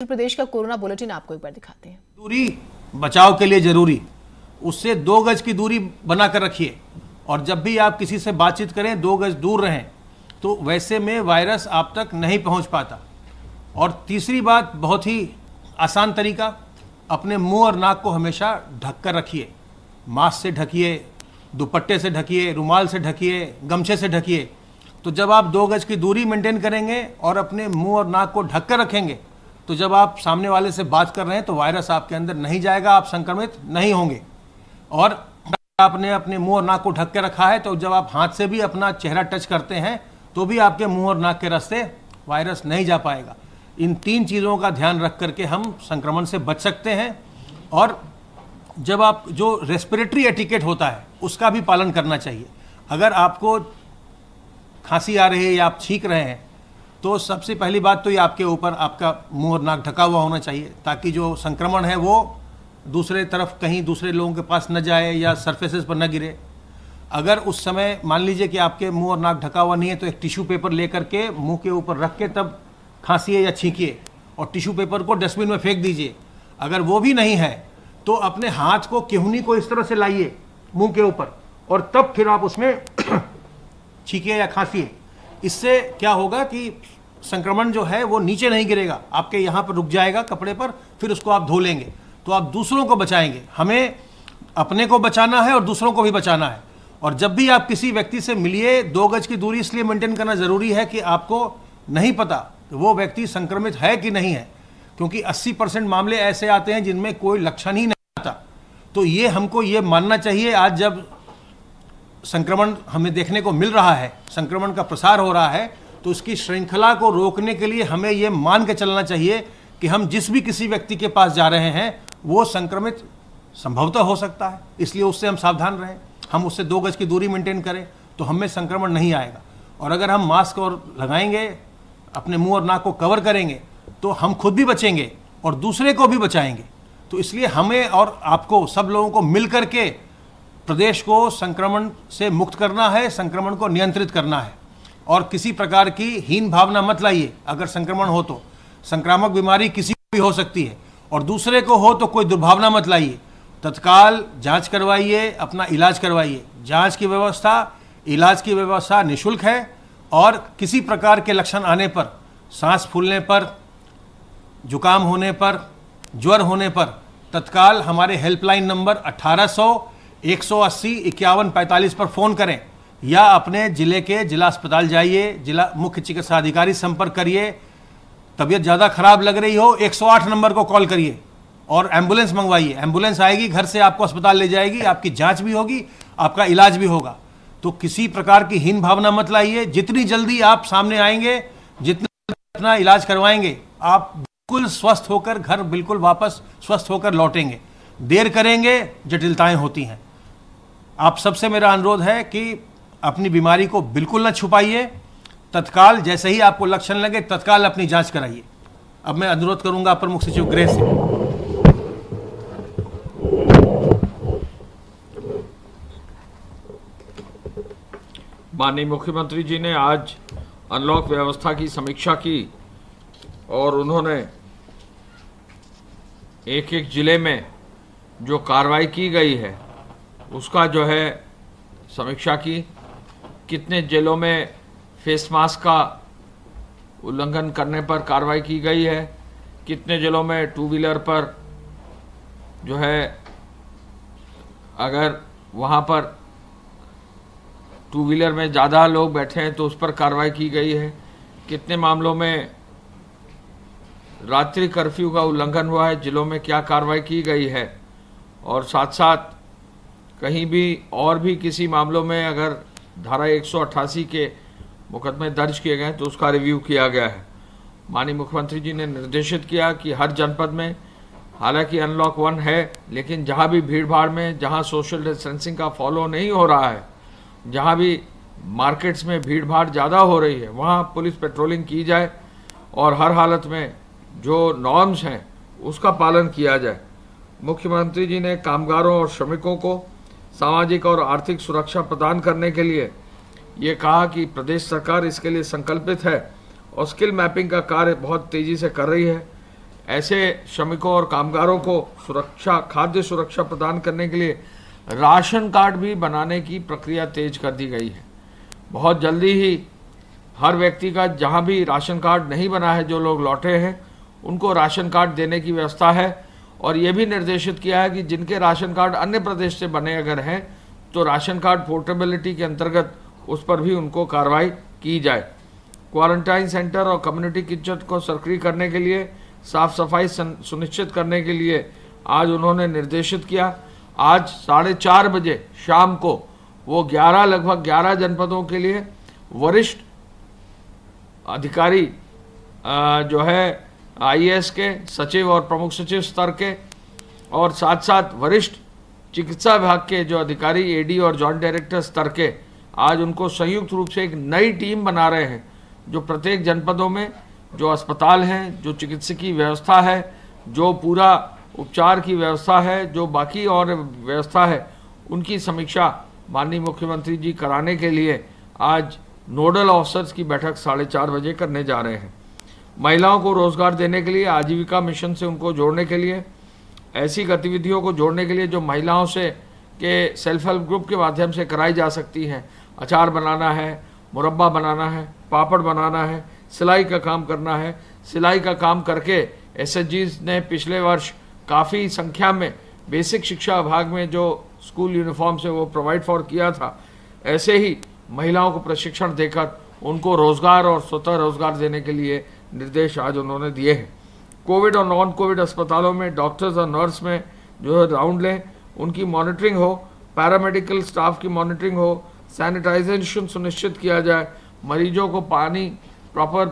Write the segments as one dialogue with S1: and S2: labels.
S1: उत्तर प्रदेश का corona bulletin आपको एक बार दिखाते हैं।
S2: दूरी बचाव के लिए जरूरी, उससे 2 गज की दूरी बनाकर रखिए और जब भी आप किसी से बातचीत करें 2 गज दूर रहें, तो वैसे में वायरस आप तक नहीं पहुंच पाता। और तीसरी बात, बहुत ही आसान तरीका, अपने मुंह और नाक को हमेशा ढक कर रखिए। मास्क से ढकिए, दुपट्टे से ढकिए, रुमाल से ढकिए, गमछे से ढकिए। तो जब आप 2 गज की दूरी मेंटेन करेंगे और अपने मुंह और नाक को ढक कर रखेंगे, तो जब आप सामने वाले से बात कर रहे हैं तो वायरस आपके अंदर नहीं जाएगा, आप संक्रमित नहीं होंगे। और आपने अपने मुंह और नाक को ढक के रखा है, तो जब आप हाथ से भी अपना चेहरा टच करते हैं तो भी आपके मुंह और नाक के रास्ते वायरस नहीं जा पाएगा। इन 3 चीज़ों का ध्यान रख करके हम संक्रमण से बच सकते हैं। और जब आप जो रेस्पिरेटरी एटिकेट होता है उसका भी पालन करना चाहिए। अगर आपको खांसी आ रही है या आप छींक रहे हैं, तो सबसे पहली बात तो ये आपके ऊपर आपका मुंह और नाक ढका हुआ होना चाहिए, ताकि जो संक्रमण है वो दूसरे तरफ कहीं दूसरे लोगों के पास न जाए या सरफेसेस पर न गिरे। अगर उस समय मान लीजिए कि आपके मुंह और नाक ढका हुआ नहीं है, तो एक टिश्यू पेपर लेकर के मुंह के ऊपर रख के तब खांसिए या छींकिए, और टिश्यू पेपर को डस्टबिन में फेंक दीजिए। अगर वो भी नहीं है तो अपने हाथ को केहूनी को इस तरह से लाइए मुंह के ऊपर, और तब फिर आप उसमें छींकिए या खांसिए। इससे क्या होगा कि संक्रमण जो है वो नीचे नहीं गिरेगा, आपके यहाँ पर रुक जाएगा कपड़े पर, फिर उसको आप धो लेंगे, तो आप दूसरों को बचाएंगे। हमें अपने को बचाना है और दूसरों को भी बचाना है। और जब भी आप किसी व्यक्ति से मिलिए, 2 गज की दूरी इसलिए मेंटेन करना जरूरी है कि आपको नहीं पता कि वो व्यक्ति संक्रमित है कि नहीं है, क्योंकि 80% मामले ऐसे आते हैं जिनमें कोई लक्षण ही नहीं आता। तो ये हमको ये मानना चाहिए, आज जब संक्रमण हमें देखने को मिल रहा है, संक्रमण का प्रसार हो रहा है, तो उसकी श्रृंखला को रोकने के लिए हमें ये मान के चलना चाहिए कि हम जिस भी किसी व्यक्ति के पास जा रहे हैं वो संक्रमित संभवतः हो सकता है, इसलिए उससे हम सावधान रहें। हम उससे 2 गज की दूरी मेंटेन करें तो हमें संक्रमण नहीं आएगा। और अगर हम मास्क और लगाएंगे, अपने मुंह और नाक को कवर करेंगे, तो हम खुद भी बचेंगे और दूसरे को भी बचाएंगे। तो इसलिए हमें और आपको, सब लोगों को मिल करके प्रदेश को संक्रमण से मुक्त करना है, संक्रमण को नियंत्रित करना है। और किसी प्रकार की हीन भावना मत लाइए। अगर संक्रमण हो तो संक्रामक बीमारी किसी को भी हो सकती है, और दूसरे को हो तो कोई दुर्भावना मत लाइए। तत्काल जांच करवाइए, अपना इलाज करवाइए। जांच की व्यवस्था, इलाज की व्यवस्था निःशुल्क है। और किसी प्रकार के लक्षण आने पर, सांस फूलने पर, जुकाम होने पर, ज्वर होने पर, तत्काल हमारे हेल्पलाइन नंबर 1800 180 5145 पर फ़ोन करें, या अपने ज़िले के जिला अस्पताल जाइए, जिला मुख्य चिकित्सा अधिकारी संपर्क करिए। तबीयत ज़्यादा खराब लग रही हो, 108 नंबर को कॉल करिए और एम्बुलेंस मंगवाइए। एम्बुलेंस आएगी, घर से आपको अस्पताल ले जाएगी, आपकी जांच भी होगी, आपका इलाज भी होगा। तो किसी प्रकार की हीन भावना मत लाइए। जितनी जल्दी आप सामने आएंगे, जितना अपना इलाज करवाएंगे, आप बिल्कुल स्वस्थ होकर घर बिल्कुल वापस स्वस्थ होकर लौटेंगे। देर करेंगे, जटिलताएं होती हैं। आप सबसे मेरा अनुरोध है कि अपनी बीमारी को बिल्कुल न छुपाइए। तत्काल जैसे ही आपको लक्षण लगे, तत्काल अपनी जांच कराइए। अब मैं अनुरोध करूंगा अपर मुख्य सचिव गृह से।
S3: माननीय मुख्यमंत्री जी ने आज अनलॉक व्यवस्था की समीक्षा की और उन्होंने एक जिले में जो कार्रवाई की गई है उसका जो है समीक्षा की। कितने जिलों में फेस मास्क का उल्लंघन करने पर कार्रवाई की गई है, कितने जिलों में 2 व्हीलर पर जो है अगर वहाँ पर 2 व्हीलर में ज़्यादा लोग बैठे हैं तो उस पर कार्रवाई की गई है, कितने मामलों में रात्रि कर्फ्यू का उल्लंघन हुआ है, जिलों में क्या कार्रवाई की गई है, और साथ साथ कहीं भी और भी किसी मामलों में अगर धारा 188 के मुकदमे दर्ज किए गए तो उसका रिव्यू किया गया है। माननीय मुख्यमंत्री जी ने निर्देशित किया कि हर जनपद में, हालांकि अनलॉक 1 है, लेकिन जहां भी भीड़ भाड़ में, जहां सोशल डिस्टेंसिंग का फॉलो नहीं हो रहा है, जहां भी मार्केट्स में भीड़ भाड़ ज़्यादा हो रही है, वहां पुलिस पेट्रोलिंग की जाए और हर हालत में जो नॉर्म्स हैं उसका पालन किया जाए। मुख्यमंत्री जी ने कामगारों और श्रमिकों को सामाजिक और आर्थिक सुरक्षा प्रदान करने के लिए ये कहा कि प्रदेश सरकार इसके लिए संकल्पित है और स्किल मैपिंग का कार्य बहुत तेज़ी से कर रही है। ऐसे श्रमिकों और कामगारों को सुरक्षा, खाद्य सुरक्षा प्रदान करने के लिए राशन कार्ड भी बनाने की प्रक्रिया तेज कर दी गई है। बहुत जल्दी ही हर व्यक्ति का, जहां भी राशन कार्ड नहीं बना है, जो लोग लौटे हैं उनको राशन कार्ड देने की व्यवस्था है। और ये भी निर्देशित किया है कि जिनके राशन कार्ड अन्य प्रदेश से बने अगर हैं तो राशन कार्ड पोर्टेबिलिटी के अंतर्गत उस पर भी उनको कार्रवाई की जाए। क्वारंटाइन सेंटर और कम्युनिटी किचन को सक्रिय करने के लिए, साफ सफाई सुनिश्चित करने के लिए आज उन्होंने निर्देशित किया। आज 4:30 बजे शाम को वो लगभग 11 जनपदों के लिए वरिष्ठ अधिकारी जो है आईएएस के सचिव और प्रमुख सचिव स्तर के, और साथ साथ वरिष्ठ चिकित्सा विभाग के जो अधिकारी एडी और जॉइंट डायरेक्टर स्तर के, आज उनको संयुक्त रूप से एक नई टीम बना रहे हैं जो प्रत्येक जनपदों में जो अस्पताल हैं, जो चिकित्सकीय व्यवस्था है, जो पूरा उपचार की व्यवस्था है, जो बाकी और व्यवस्था है, उनकी समीक्षा माननीय मुख्यमंत्री जी कराने के लिए आज नोडल ऑफिसर्स की बैठक 4:30 बजे करने जा रहे हैं। महिलाओं को रोजगार देने के लिए, आजीविका मिशन से उनको जोड़ने के लिए, ऐसी गतिविधियों को जोड़ने के लिए जो महिलाओं से के सेल्फ हेल्प ग्रुप के माध्यम से कराई जा सकती हैं। अचार बनाना है, मुरब्बा बनाना है, पापड़ बनाना है, सिलाई का काम करना है। सिलाई का काम करके एसएचजीज ने पिछले वर्ष काफ़ी संख्या में बेसिक शिक्षा विभाग में जो स्कूल यूनिफॉर्म से वो प्रोवाइड फॉर किया था, ऐसे ही महिलाओं को प्रशिक्षण देकर उनको रोजगार और स्वतः रोजगार देने के लिए निर्देश आज उन्होंने दिए हैं। कोविड और नॉन कोविड अस्पतालों में डॉक्टर्स और नर्स में जो है राउंड लें, उनकी मॉनिटरिंग हो, पैरामेडिकल स्टाफ की मॉनिटरिंग हो, सैनिटाइजेशन सुनिश्चित किया जाए, मरीजों को पानी, प्रॉपर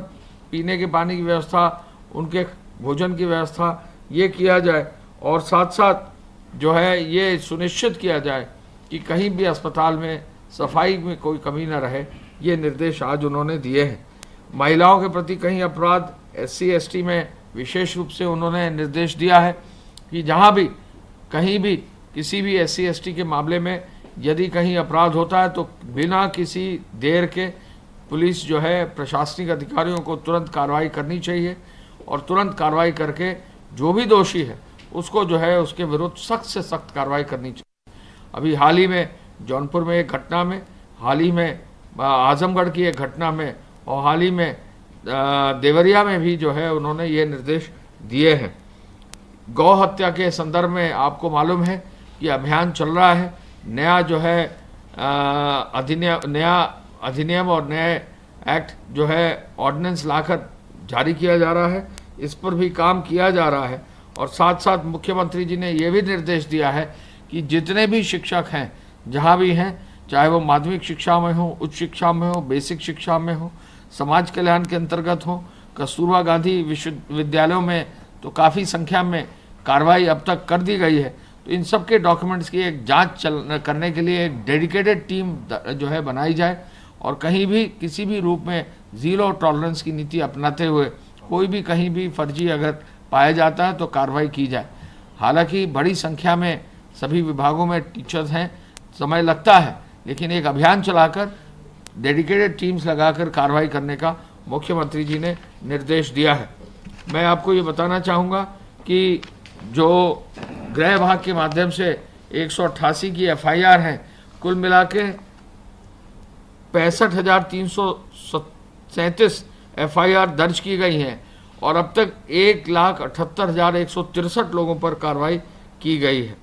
S3: पीने के पानी की व्यवस्था, उनके भोजन की व्यवस्था ये किया जाए, और साथ साथ जो है ये सुनिश्चित किया जाए कि कहीं भी अस्पताल में सफाई में कोई कमी न रहे। ये निर्देश आज उन्होंने दिए हैं। महिलाओं के प्रति कहीं अपराध, SC ST में विशेष रूप से उन्होंने निर्देश दिया है कि जहां भी कहीं भी किसी भी SC ST के मामले में यदि कहीं अपराध होता है तो बिना किसी देर के पुलिस जो है प्रशासनिक अधिकारियों को तुरंत कार्रवाई करनी चाहिए, और तुरंत कार्रवाई करके जो भी दोषी है उसको जो है उसके विरुद्ध सख्त से सख्त कार्रवाई करनी चाहिए। अभी हाल ही में जौनपुर में एक घटना में, हाल ही में आजमगढ़ की एक घटना में, और हाल ही में देवरिया में भी जो है उन्होंने ये निर्देश दिए हैं। गौ हत्या के संदर्भ में आपको मालूम है कि अभियान चल रहा है। नया जो है अधिनियम और नए एक्ट जो है ऑर्डिनेंस लाकर जारी किया जा रहा है, इस पर भी काम किया जा रहा है। और साथ साथ मुख्यमंत्री जी ने ये भी निर्देश दिया है कि जितने भी शिक्षक हैं जहाँ भी हैं, चाहे वो माध्यमिक शिक्षा में हो, उच्च शिक्षा में हो, बेसिक शिक्षा में हो, समाज कल्याण के अंतर्गत हो, कस्तूरबा गांधी विश्वविद्यालयों में तो काफ़ी संख्या में कार्रवाई अब तक कर दी गई है। तो इन सब के डॉक्यूमेंट्स की एक जांच करने के लिए एक डेडिकेटेड टीम जो है बनाई जाए, और कहीं भी किसी भी रूप में ज़ीरो टॉलरेंस की नीति अपनाते हुए कोई भी कहीं भी फर्जी अगर पाया जाता है तो कार्रवाई की जाए। हालांकि बड़ी संख्या में सभी विभागों में टीचर्स हैं, समय लगता है, लेकिन एक अभियान चलाकर डेडिकेटेड टीम्स लगाकर कार्रवाई करने का मुख्यमंत्री जी ने निर्देश दिया है। मैं आपको ये बताना चाहूँगा कि जो गृह विभाग के माध्यम से 188 की FIR हैं, कुल मिला के 65,337 FIR दर्ज की गई हैं, और अब तक 1,78,163 लोगों पर कार्रवाई की गई है।